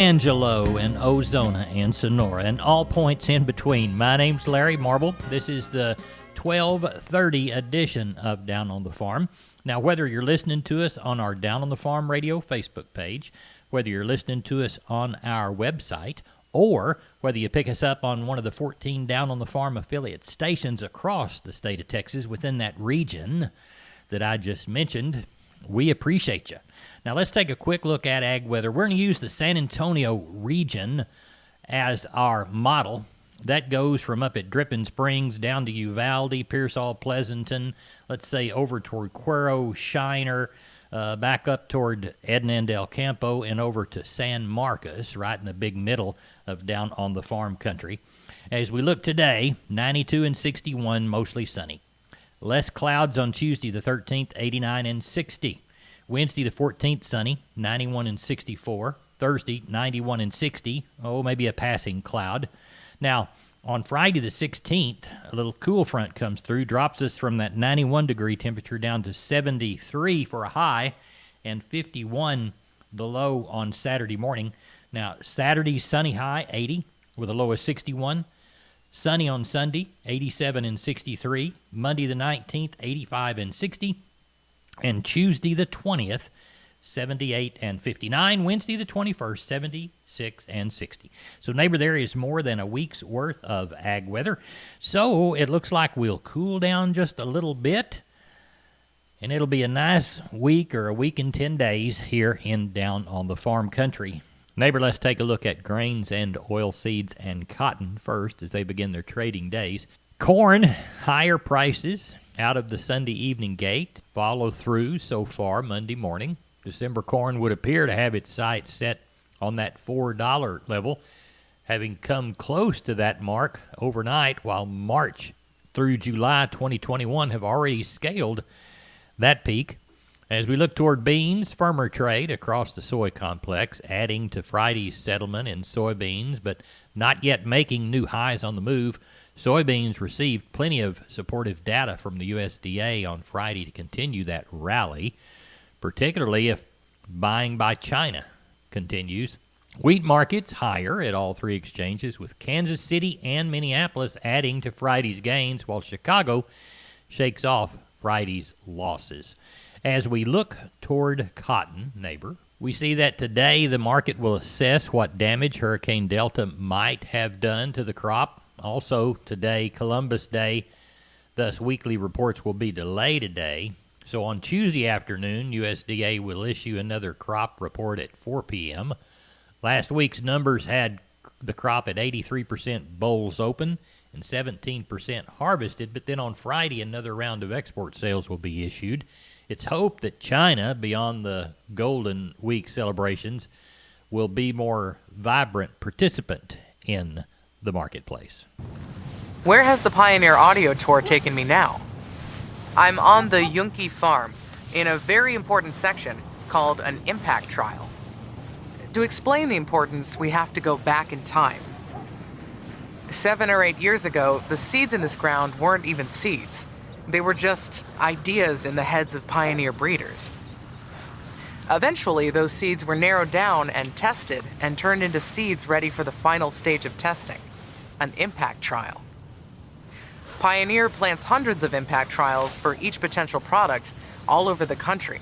Angelo and Ozona and Sonora and all points in between. My name's Larry Marble. This is the 12:30 edition of Down on the Farm. Now, whether you're listening to us on our Down on the Farm radio Facebook page, whether you're listening to us on our website, or whether you pick us up on one of the 14 Down on the Farm affiliate stations across the state of Texas within that region that I just mentioned, we appreciate you. Now, let's take a quick look at ag weather. We're going to use the San Antonio region as our model. That goes from up at Dripping Springs down to Uvalde, Pearsall, Pleasanton, let's say over toward Cuero, Shiner, back up toward Edna and Del Campo, and over to San Marcos, right in the big middle of Down on the Farm country. As we look today, 92 and 61, mostly sunny. Less clouds on Tuesday the 13th, 89 and 60. Wednesday the 14th, sunny, 91 and 64. Thursday, 91 and 60. Oh, maybe a passing cloud. Now, on Friday the 16th, a little cool front comes through, drops us from that 91-degree temperature down to 73 for a high and 51 the low on Saturday morning. Now, Saturday, sunny high, 80 with a low of 61. Sunny on Sunday, 87 and 63. Monday the 19th, 85 and 60. And Tuesday the 20th, 78 and 59. Wednesday the 21st, 76 and 60. So, neighbor, there is more than a week's worth of ag weather. So, it looks like we'll cool down just a little bit. And it'll be a nice week or a week and 10 days here in Down on the Farm country. Neighbor, let's take a look at grains and oilseeds and cotton first as they begin their trading days. Corn, higher prices out of the Sunday evening gate. Follow through so far Monday morning. December corn would appear to have its sights set on that $4 level, having come close to that mark overnight, while March through July 2021 have already scaled that peak. As we look toward beans, firmer trade across the soy complex, adding to Friday's settlement in soybeans, but not yet making new highs on the move. Soybeans received plenty of supportive data from the USDA on Friday to continue that rally, particularly if buying by China continues. Wheat markets higher at all three exchanges, with Kansas City and Minneapolis adding to Friday's gains, while Chicago shakes off Friday's losses. As we look toward cotton, neighbor, we see that today the market will assess what damage Hurricane Delta might have done to the crop. Also today, Columbus Day, thus weekly reports will be delayed today. So on Tuesday afternoon, USDA will issue another crop report at 4 p.m. Last week's numbers had the crop at 83% bowls open and 17% harvested, but then on Friday another round of export sales will be issued. It's hoped that China, beyond the Golden Week celebrations, will be more vibrant participant in the marketplace. Where has the Pioneer Audio Tour taken me now? I'm on the Yunke farm in a very important section called an impact trial. To explain the importance, we have to go back in time. 7 or 8 years ago, the seeds in this ground weren't even seeds. They were just ideas in the heads of pioneer breeders. Eventually, those seeds were narrowed down and tested and turned into seeds ready for the final stage of testing, an impact trial. Pioneer plants hundreds of impact trials for each potential product all over the country,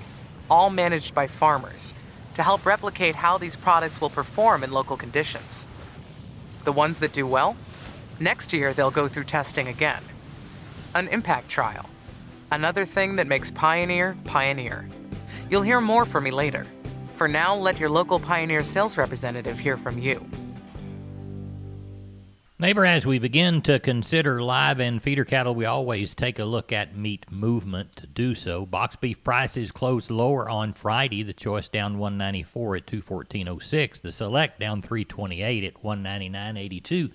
all managed by farmers, to help replicate how these products will perform in local conditions. The ones that do well, next year they'll go through testing again. An impact trial. Another thing that makes Pioneer, Pioneer. You'll hear more from me later. For now, let your local Pioneer sales representative hear from you. Neighbor, as we begin to consider live and feeder cattle, we always take a look at meat movement to do so. Box beef prices closed lower on Friday. The choice down $194 at $214.06. The select down $328 at $199.82.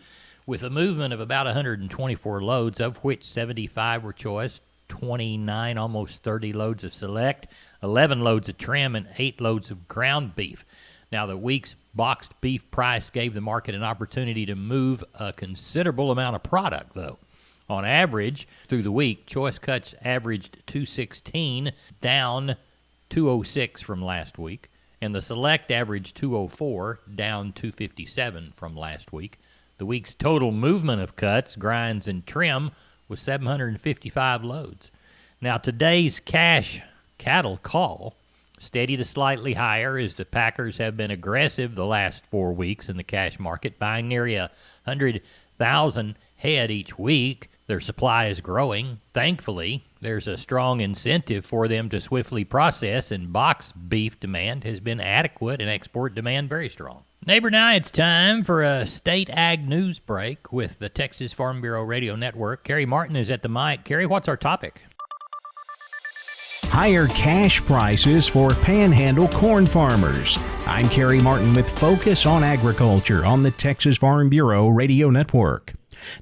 With a movement of about 124 loads, of which 75 were choice, 29, almost 30 loads of select, 11 loads of trim, and 8 loads of ground beef. Now, the week's boxed beef price gave the market an opportunity to move a considerable amount of product, though. On average, through the week, choice cuts averaged $216, down $206 from last week. and the Select averaged 204, down 257 from last week. The week's total movement of cuts, grinds, and trim was 755 loads. Now, today's cash cattle call steady to slightly higher as the packers have been aggressive the last 4 weeks in the cash market, buying nearly 100,000 head each week. Their supply is growing. Thankfully, there's a strong incentive for them to swiftly process, and box beef demand has been adequate and export demand very strong. Neighbor, now it's time for a state ag news break with the Texas Farm Bureau Radio Network. Kerry Martin is at the mic. Kerry, what's our topic? Higher cash prices for panhandle corn farmers. I'm Kerry Martin with Focus on Agriculture on the Texas Farm Bureau Radio Network.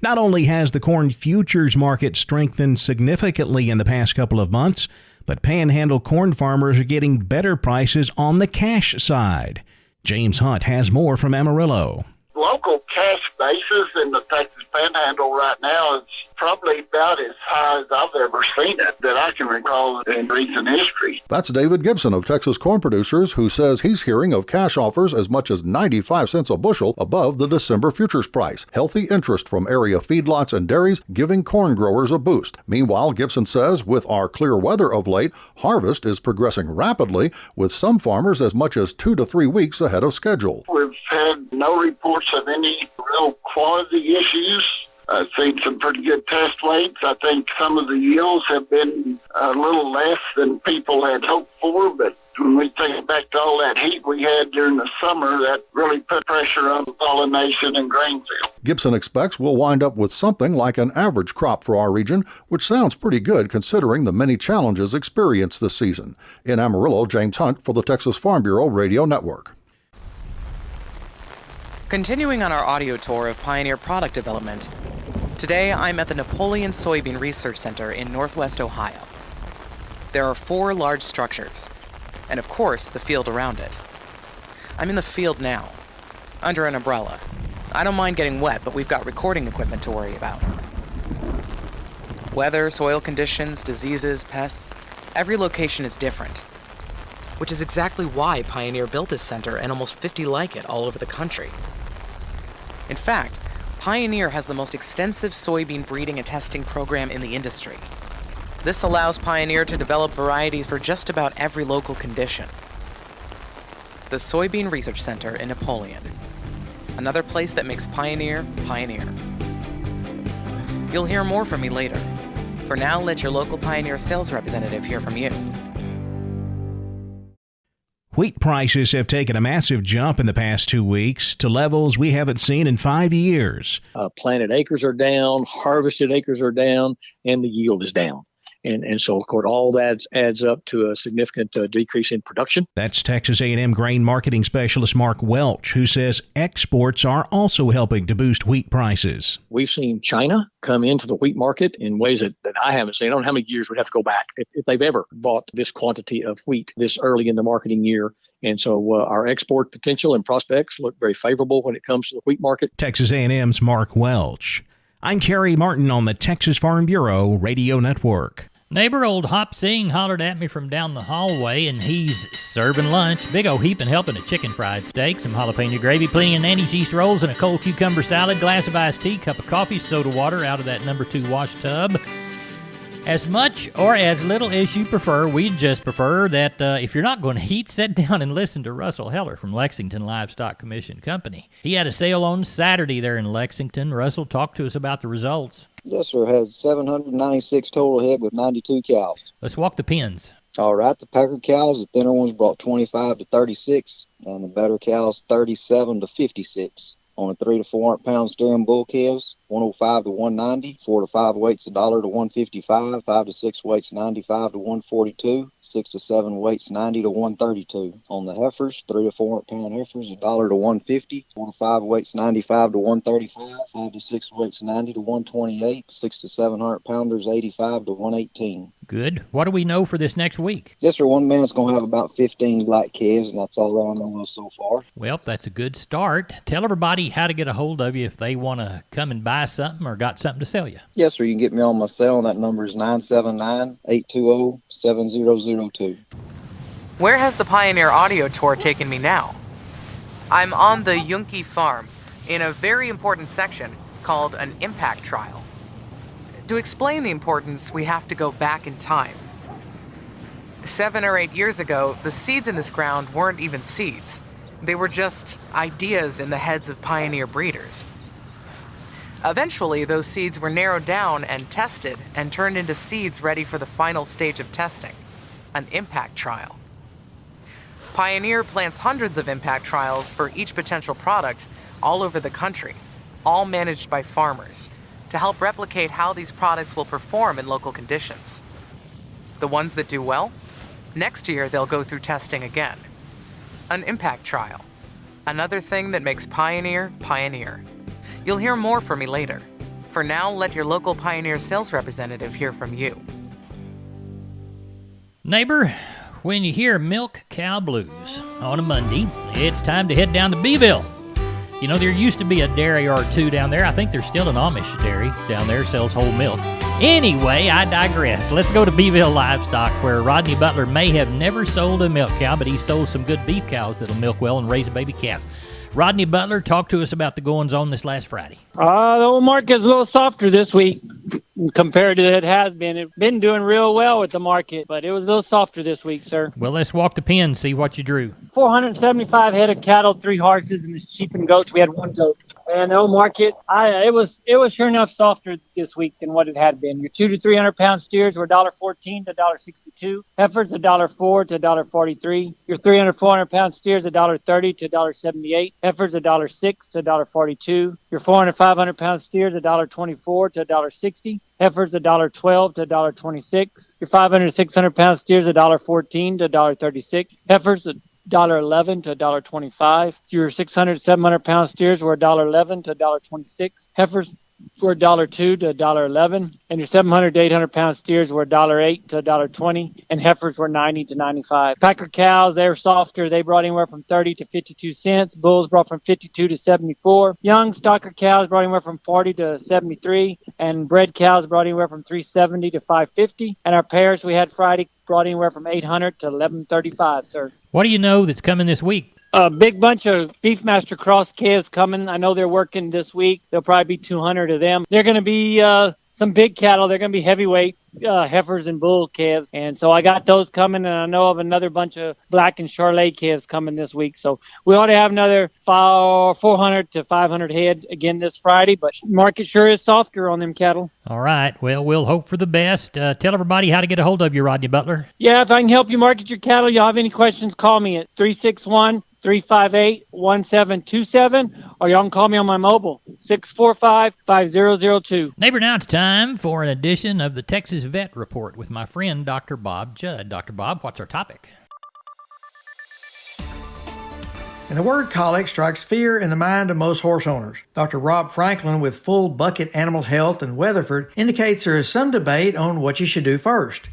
Not only has the corn futures market strengthened significantly in the past couple of months, but panhandle corn farmers are getting better prices on the cash side. James Hunt has more from Amarillo. Local cash basis in the Texas Panhandle right now is probably about as high as I've ever seen it that I can recall in recent history. That's David Gibson of Texas Corn Producers, who says he's hearing of cash offers as much as 95 cents a bushel above the December futures price. Healthy interest from area feedlots and dairies giving corn growers a boost. Meanwhile, Gibson says with our clear weather of late, harvest is progressing rapidly, with some farmers as much as 2 to 3 weeks ahead of schedule. We've had no reports of any real quality issues. I've seen some pretty good test weights. I think some of the yields have been a little less than people had hoped for, but when we think back to all that heat we had during the summer, that really put pressure on pollination and grain field. Gibson expects we'll wind up with something like an average crop for our region, which sounds pretty good considering the many challenges experienced this season. In Amarillo, James Hunt for the Texas Farm Bureau Radio Network. Continuing on our audio tour of Pioneer product development, today I'm at the Napoleon Soybean Research Center in Northwest Ohio. There are 4 large structures, and of course the field around it. I'm in the field now, under an umbrella. I don't mind getting wet, but we've got recording equipment to worry about. Weather, soil conditions, diseases, pests, every location is different, which is exactly why Pioneer built this center and almost 50 like it all over the country. In fact, Pioneer has the most extensive soybean breeding and testing program in the industry. This allows Pioneer to develop varieties for just about every local condition. The Soybean Research Center in Napoleon. Another place that makes Pioneer, Pioneer. You'll hear more from me later. For now, let your local Pioneer sales representative hear from you. Wheat prices have taken a massive jump in the past 2 weeks to levels we haven't seen in 5 years. Planted acres are down, harvested acres are down, and the yield is down. And so, of course, all that adds up to a significant decrease in production. That's Texas A&M grain marketing specialist Mark Welch, who says exports are also helping to boost wheat prices. We've seen China come into the wheat market in ways that I haven't seen. I don't know how many years we'd have to go back if they've ever bought this quantity of wheat this early in the marketing year. And so our export potential and prospects look very favorable when it comes to the wheat market. Texas A&M's Mark Welch. I'm Kerry Martin on the Texas Farm Bureau Radio Network. Neighbor old Hop Sing hollered at me from down the hallway, and he's serving lunch. Big old heaping helping of chicken fried steak, some jalapeno gravy, plenty of Nanny's yeast rolls, and a cold cucumber salad, glass of iced tea, cup of coffee, soda water out of that number 2 wash tub. As much or as little as you prefer, we'd just prefer that if you're not going to eat, sit down and listen to Russell Heller from Lexington Livestock Commission Company. He had a sale on Saturday there in Lexington. Russell, talk to us about the results. Yes, sir. Has 796 total head with 92 cows. Let's walk the pens. All right. The packer cows, the thinner ones brought 25 to 36, and the better cows 37 to 56. On the 3 to 400 pound steering bull calves, 105 to 190, 4 to 5 weights $1 to 155, 5 to 6 weights 95 to 142, 6 to 7 weights 90 to 132. On the heifers, 3 to 400 pound heifers $1 to 150, 4 to 5 weights 95 to 135, 5 to 6 weights 90 to 128, 6 to 700 pounders 85 to 118. Good. What do we know for this next week? Yes, sir. One man's going to have about 15 black calves, and that's all that I know of so far. Well, that's a good start. Tell everybody how to get a hold of you if they want to come and buy something or got something to sell you. Yes, sir. You can get me on my cell, and that number is 979-820-7002. Where has the Pioneer audio tour taken me now? I'm on the Yunke farm in a very important section called an impact trial. To explain the importance, we have to go back in time. 7 or 8 years ago, the seeds in this ground weren't even seeds. They were just ideas in the heads of pioneer breeders. Eventually, those seeds were narrowed down and tested and turned into seeds ready for the final stage of testing, an impact trial. Pioneer plants hundreds of impact trials for each potential product all over the country, all managed by farmers, to help replicate how these products will perform in local conditions. The ones that do well, next year they'll go through testing again. An impact trial, another thing that makes Pioneer, Pioneer. You'll hear more from me later. For now, let your local Pioneer sales representative hear from you. Neighbor, when you hear milk cow blues on a Monday, it's time to head down to Beeville. You know, there used to be a dairy or two down there. I think there's still an Amish dairy down there, sells whole milk. Anyway, I digress. Let's go to Beeville Livestock, where Rodney Butler may have never sold a milk cow, but he sold some good beef cows that'll milk well and raise a baby calf. Rodney Butler, talk to us about the goings-on this last Friday. The old market's a little softer this week compared to it has been. It's been doing real well with the market, but it was a little softer this week, sir. Well, let's walk the pen, see what you drew. 475 head of cattle, 3 horses, and the sheep and goats. We had 1 goat. And the old market, it was sure enough softer this week than what it had been. Your 200 to 300 pound steers were $1.14 to $1.62. Heifers $1.04 to $1.43. Your 300 400 pound steers $1.30 to $1.78. Heifers $1.06 to $1.42. Your 400 500 pound steers $1.24 to $1.60. Heifers $1.12 to $1.26. Your 500 to 600 pound steers $1.14 to $1.36. Heifers $1.11 to $1.25. Your 600 700 pound steers were $1.11 to $1.26. Heifers were $1.02 to $1.11, and your 700 to 800 pound steers were $1.08 to $1.20, and heifers were $90 to $95. Packer cows, they were softer. They brought anywhere from 30 to 52 cents. Bulls brought from 52 to 74. Young stocker cows brought anywhere from 40 to 73, and bred cows brought anywhere from 370 to 550. And our pairs we had Friday brought anywhere from 800 to 1135, sir. What do you know that's coming this week? A big bunch of Beefmaster Cross calves coming. I know they're working this week. There'll probably be 200 of them. They're going to be some big cattle. They're going to be heavyweight heifers and bull calves. And so I got those coming, and I know of another bunch of black and Charolais calves coming this week. So we ought to have another 400 to 500 head again this Friday, but market sure is softer on them cattle. All right. Well, we'll hope for the best. Tell everybody how to get a hold of you, Rodney Butler. Yeah, if I can help you market your cattle, y'all have any questions, call me at 361-358-1727, or y'all can call me on my mobile, 645-5002. Neighbor, now it's time for an edition of the Texas Vet Report with my friend Dr. Bob Judd. Dr. Bob, what's our topic? And the word colic strikes fear in the mind of most horse owners. Dr. Rob Franklin with Full Bucket Animal Health in Weatherford indicates there is some debate on what you should do first.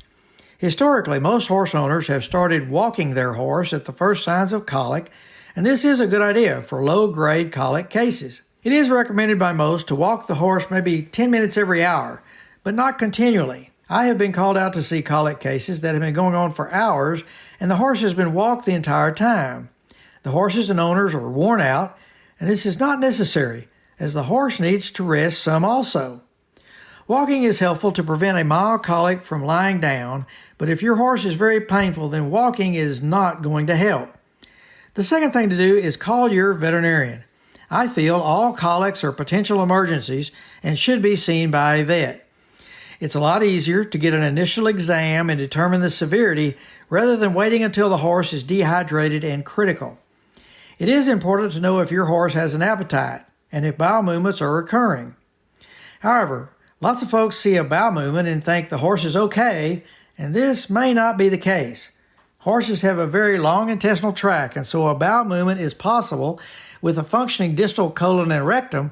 Historically, most horse owners have started walking their horse at the first signs of colic, and this is a good idea for low-grade colic cases. It is recommended by most to walk the horse maybe 10 minutes every hour, but not continually. I have been called out to see colic cases that have been going on for hours, and the horse has been walked the entire time. The horses and owners are worn out, and this is not necessary, as the horse needs to rest some also. Walking is helpful to prevent a mild colic from lying down, but if your horse is very painful, then walking is not going to help. The second thing to do is call your veterinarian. I feel all colics are potential emergencies and should be seen by a vet. It's a lot easier to get an initial exam and determine the severity rather than waiting until the horse is dehydrated and critical. It is important to know if your horse has an appetite and if bowel movements are occurring. However, lots of folks see a bowel movement and think the horse is okay, and this may not be the case. Horses have a very long intestinal tract, and so a bowel movement is possible with a functioning distal colon and rectum,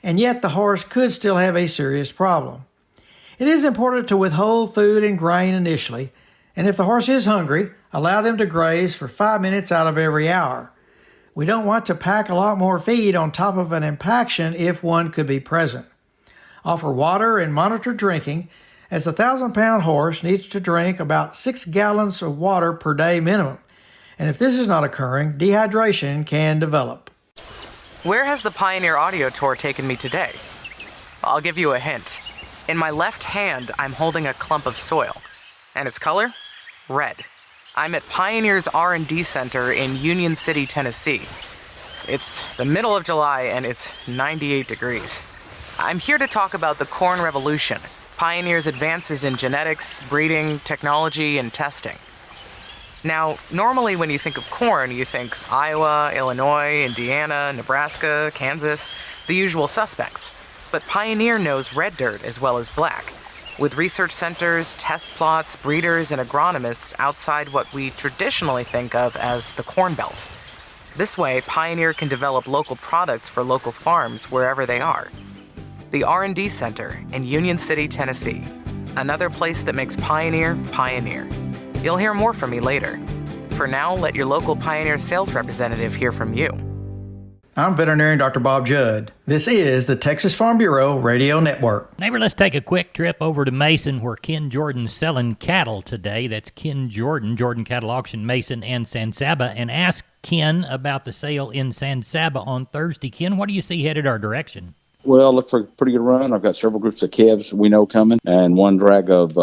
and yet the horse could still have a serious problem. It is important to withhold food and grain initially, and if the horse is hungry, allow them to graze for 5 minutes out of every hour. We don't want to pack a lot more feed on top of an impaction if one could be present. Offer water and monitor drinking, as a 1,000-pound horse needs to drink about 6 gallons of water per day minimum. and if this is not occurring, dehydration can develop. Where has the Pioneer Audio Tour taken me today? I'll give you a hint. In my left hand, I'm holding a clump of soil, and its color? Red. I'm at Pioneer's R&D Center in Union City, Tennessee. It's the middle of July, and it's 98 degrees. I'm here to talk about the corn revolution, Pioneer's advances in genetics, breeding, technology, and testing. Now, normally when you think of corn, you think Iowa, Illinois, Indiana, Nebraska, Kansas, the usual suspects. But Pioneer knows red dirt as well as black, with research centers, test plots, breeders, and agronomists outside what we traditionally think of as the Corn Belt. This way, Pioneer can develop local products for local farms wherever they are. The R&D Center in Union City, Tennessee. Another place that makes Pioneer, Pioneer. You'll hear more from me later. For now, let your local Pioneer sales representative hear from you. I'm veterinarian Dr. Bob Judd. This is the Texas Farm Bureau Radio Network. Neighbor, let's take a quick trip over to Mason where Ken Jordan's selling cattle today. That's Ken Jordan, Jordan Cattle Auction, Mason and San Saba, and ask Ken about the sale in San Saba on Thursday. Ken, what do you see headed our direction? Well, look for a pretty good run. I've got several groups of calves we know coming, and one drag of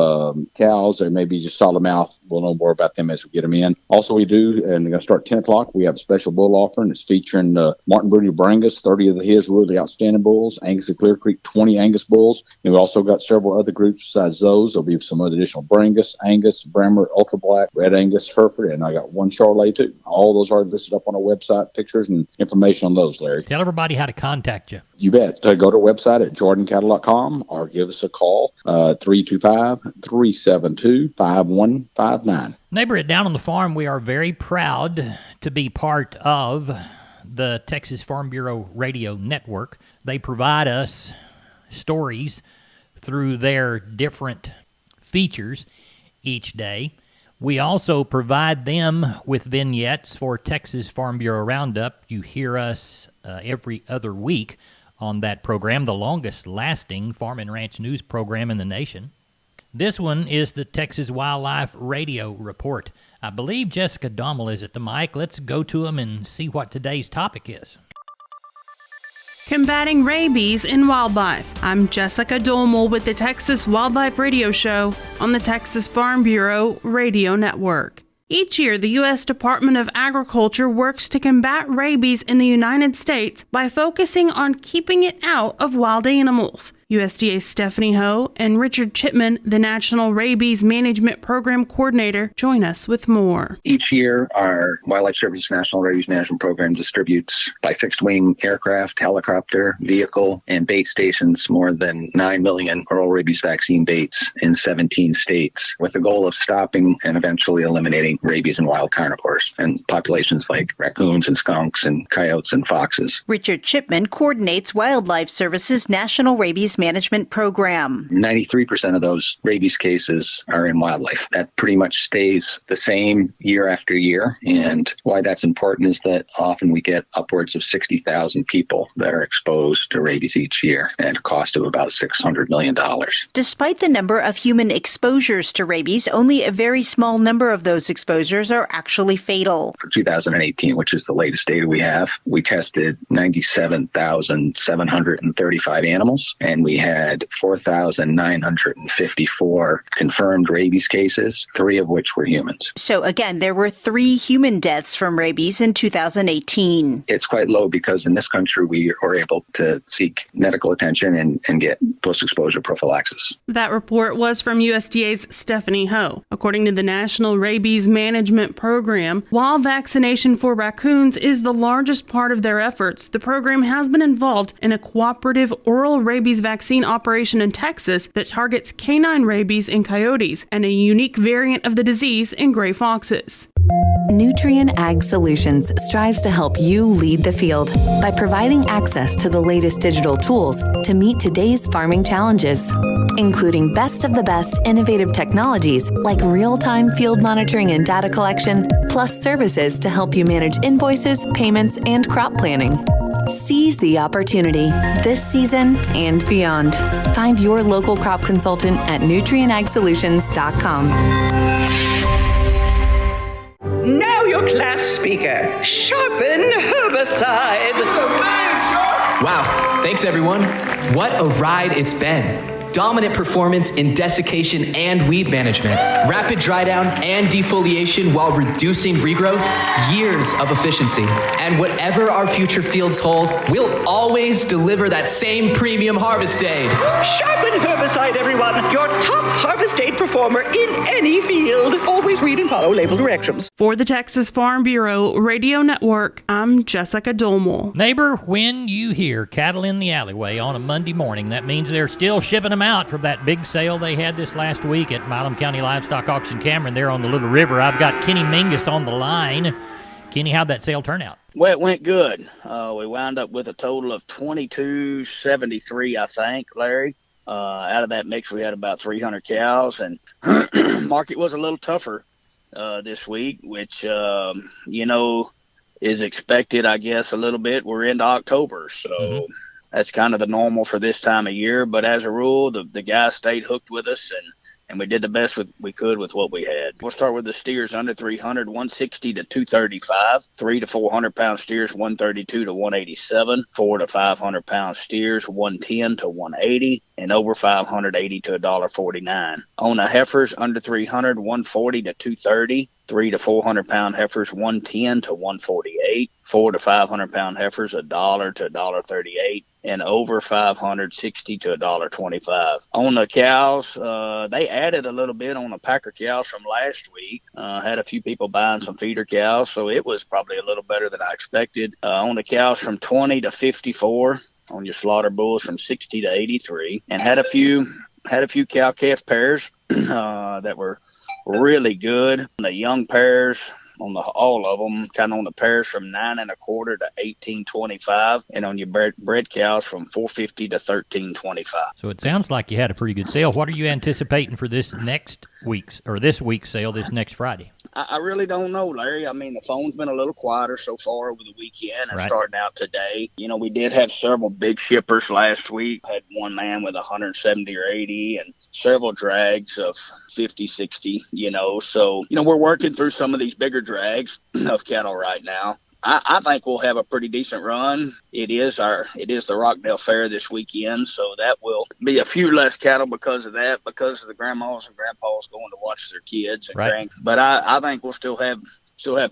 cows. They may be just solid mouth. We'll know more about them as we get them in. Also, we do, and we're going to start at 10 o'clock. We have a special bull offering. It's featuring Martin Brody Brangus, 30 of his really outstanding bulls. Angus of Clear Creek, 20 Angus bulls. And we've also got several other groups besides those. There'll be some other additional Brangus, Angus, Bremer, Ultra Black, Red Angus, Hereford, and I got one Charolais too. All those are listed up on our website, pictures and information on those, Larry. Tell everybody how to contact you. You bet. Go to our website at jordancattle.com or give us a call, 325-372-5159. Neighbor, at Down on the Farm, we are very proud to be part of the Texas Farm Bureau Radio Network. They provide us stories through their different features each day. We also provide them with vignettes for Texas Farm Bureau Roundup. You hear us every other week on that program, the longest-lasting farm and ranch news program in the nation. This one is the Texas Wildlife Radio Report. I believe Jessica Dommel is at the mic. Let's go to him and see what today's topic is. Combating rabies in wildlife. I'm Jessica Dommel with the Texas Wildlife Radio Show on the Texas Farm Bureau Radio Network. Each year, the U.S. Department of Agriculture works to combat rabies in the United States by focusing on keeping it out of wild animals. USDA's Stephanie Ho and Richard Chipman, the National Rabies Management Program Coordinator, join us with more. Each year, our Wildlife Services National Rabies Management Program distributes by fixed-wing aircraft, helicopter, vehicle, and bait stations more than 9 million oral rabies vaccine baits in 17 states with the goal of stopping and eventually eliminating rabies in wild carnivores and populations like raccoons and skunks and coyotes and foxes. Richard Chipman coordinates Wildlife Services National Rabies Management Program. 93% of those rabies cases are in wildlife. That pretty much stays the same year after year. And why that's important is that often we get upwards of 60,000 people that are exposed to rabies each year at a cost of about $600 million. Despite the number of human exposures to rabies, only a very small number of those exposures are actually fatal. For 2018, which is the latest data we have, we tested 97,735 animals, and we had 4,954 confirmed rabies cases, 3 of which were humans. So again, there were 3 human deaths from rabies in 2018. It's quite low because in this country we are able to seek medical attention and get post-exposure prophylaxis. That report was from USDA's Stephanie Ho. According to the National Rabies Management Program, while vaccination for raccoons is the largest part of their efforts, the program has been involved in a cooperative oral rabies vaccine operation in Texas that targets canine rabies in coyotes and a unique variant of the disease in gray foxes. Nutrien Ag Solutions strives to help you lead the field by providing access to the latest digital tools to meet today's farming challenges, including best of the best innovative technologies like real-time field monitoring and data collection, plus services to help you manage invoices, payments, and crop planning. Seize the opportunity this season and beyond. Find your local crop consultant at nutrienagsolutions.com. Now your class speaker, Sharpen Herbicide. Wow, thanks everyone. What a ride it's been. Dominant performance in desiccation and weed management, rapid dry down and defoliation while reducing regrowth, years of efficiency. And whatever our future fields hold, we'll always deliver that same premium harvest aid. Sharpen Herbicide, everyone. Your top harvest aid performer in any field. Always read and follow label directions. For the Texas Farm Bureau Radio Network, I'm Jessica Dolmore. Neighbor, when you hear cattle in the alleyway on a Monday morning, that means they're still shipping them out from that big sale they had this last week at Milam County Livestock Auction Cameron there on the Little River. I've got Kenny Mingus on the line. Kenny, how'd that sale turn out? Well, it went good. We wound up with a total of 2273, I think, Larry. Out of that mix, we had about 300 cows, and market was a little tougher this week, which, is expected, I guess, a little bit. We're into October, so that's kind of the normal for this time of year. But as a rule, the guys stayed hooked with us, and we did the best we could with what we had. We'll start with the steers under 300, 160 to 235, 3 to 400 pound steers, 132 to 187, 4 to 500 pound steers, 110 to 180, and over 580 to $1.49. On the heifers under 300, 140 to 230, 3 to 400 pound heifers, 110 to 148, 4 to 500 pound heifers, $1 to $1.38, and over 560 to $1.25. On the cows, they added a little bit on the packer cows from last week. Had a few people buying some feeder cows, so it was probably a little better than I expected. On the cows from 20 to 54, on your slaughter bulls from 60 to 83, and had a few cow calf pairs that were really good. The young pairs on all of them, kind of on the pairs from 9 1/4 to 18.25, and on your bred cows from 450 to 13.25. So it sounds like you had a pretty good sale. What are you anticipating for this week's sale this next Friday? I really don't know, Larry. I mean, the phone's been a little quieter so far over the weekend and starting out today. We did have several big shippers last week. Had one man with 170 or 80 and several drags of 50, 60, So, we're working through some of these bigger drags of cattle right now. I think we'll have a pretty decent run. It is the Rockdale Fair this weekend, so that will be a few less cattle because of that, because of the grandmas and grandpas going to watch their kids and grand. But I think we'll still have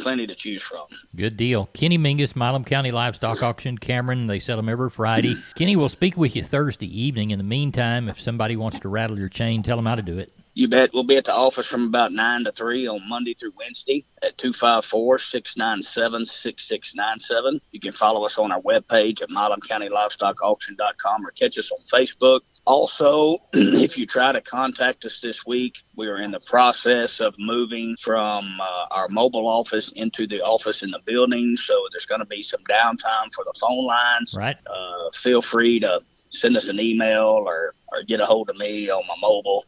plenty to choose from. Good deal. Kenny Mingus, Milam County Livestock Auction, Cameron. They sell them every Friday. Kenny, we'll speak with you Thursday evening. In the meantime, if somebody wants to rattle your chain, tell them how to do it. You bet. We'll be at the office from about 9 to 3 on Monday through Wednesday at 254-697-6697. You can follow us on our webpage at milamcountylivestockauction.com or catch us on Facebook. Also, if you try to contact us this week, we are in the process of moving from our mobile office into the office in the building, so there's going to be some downtime for the phone lines. Right. Feel free to send us an email or get a hold of me on my mobile,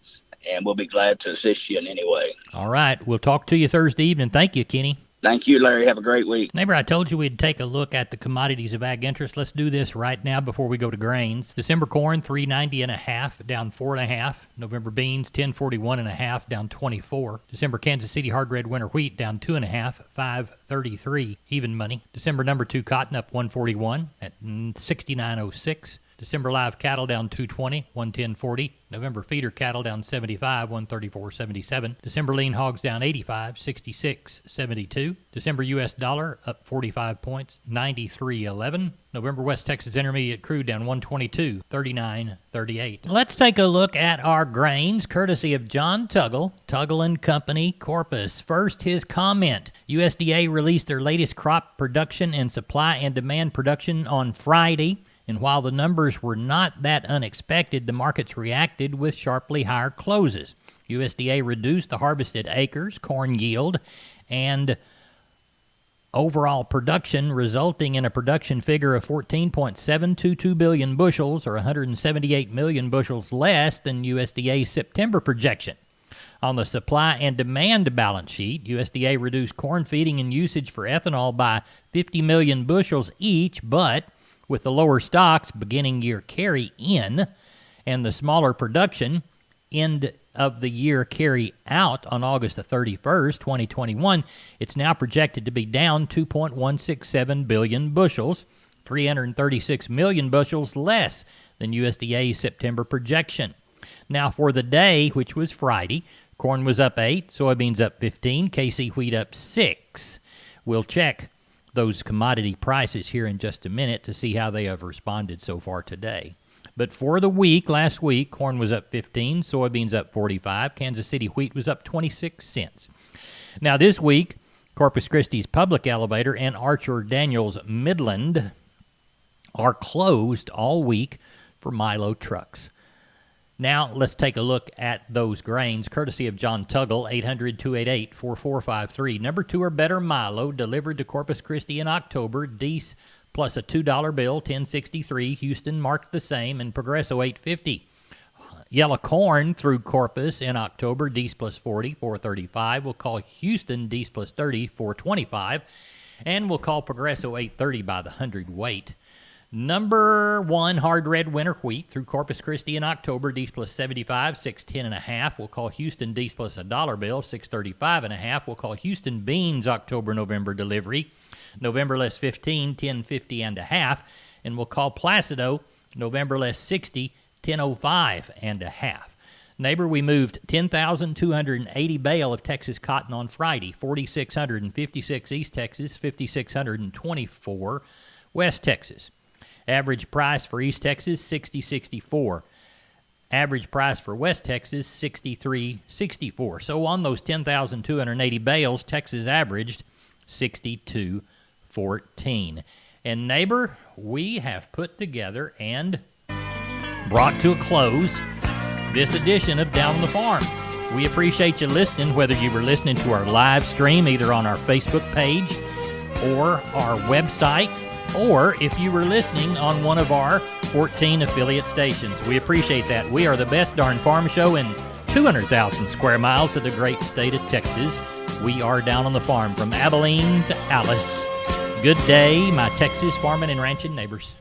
and we'll be glad to assist you in any way. All right. We'll talk to you Thursday evening. Thank you, Kenny. Thank you, Larry. Have a great week. Neighbor, I told you we'd take a look at the commodities of ag interest. Let's do this right now before we go to grains. December corn, $3.90.5, down 4.5. November beans, $10.41.5, down 24. December Kansas City hard red winter wheat, down 2.5, $5.33, even money. December number 2 cotton up 141 at 69.06. December live cattle down 220, 110.40. November feeder cattle down 75, 134.77. December lean hogs down 85, 66.72. December U.S. dollar up 45 points, 93.11. November West Texas Intermediate crude down 122, 39.38. Let's take a look at our grains, courtesy of John Tuggle, Tuggle & Company, Corpus. First, his comment. USDA released their latest crop production and supply and demand production on Friday. And while the numbers were not that unexpected, the markets reacted with sharply higher closes. USDA reduced the harvested acres, corn yield, and overall production, resulting in a production figure of 14.722 billion bushels, or 178 million bushels less than USDA's September projection. On the supply and demand balance sheet, USDA reduced corn feeding and usage for ethanol by 50 million bushels each, but with the lower stocks, beginning year carry in, and the smaller production, end of the year carry out on August the 31st, 2021, it's now projected to be down 2.167 billion bushels, 336 million bushels less than USDA's September projection. Now, for the day, which was Friday, corn was up 8, soybeans up 15, KC wheat up 6. We'll check those commodity prices here in just a minute to see how they have responded so far today. But for the week, last week, corn was up 15, soybeans up 45, Kansas City wheat was up 26 cents. Now, this week, Corpus Christi's Public Elevator and Archer Daniels Midland are closed all week for Milo trucks. Now, let's take a look at those grains, courtesy of John Tuggle, 800-288-4453. Number 2 or better Milo, delivered to Corpus Christi in October. Deese plus a $2 bill, $10.63. Houston marked the same, and Progresso, $8.50. Yellow corn through Corpus in October, Deese plus 40, $4.35. We'll call Houston Deese plus 30, $4.25. And we'll call Progresso $8.30 by the hundredweight. Number 1 hard red winter wheat through Corpus Christi in October, Deese plus 75, $6.10.5. We'll call Houston Deese plus a $1 bill, $6.35.5. We'll call Houston beans October-November delivery, November less 15, $10.50.5. And we'll call Placido November less 60, $10.05.5. Neighbor, we moved 10,280 bale of Texas cotton on Friday, 4,656 East Texas, 5,624 West Texas. Average price for East Texas, $60.64. Average price for West Texas, $63.64. So on those 10,280 bales, Texas averaged $62.14. And neighbor, we have put together and brought to a close this edition of Down on the Farm. We appreciate you listening, whether you were listening to our live stream either on our Facebook page or our website, or if you were listening on one of our 14 affiliate stations. We appreciate that. We are the best darn farm show in 200,000 square miles of the great state of Texas. We are Down on the Farm from Abilene to Alice. Good day, my Texas farming and ranching neighbors.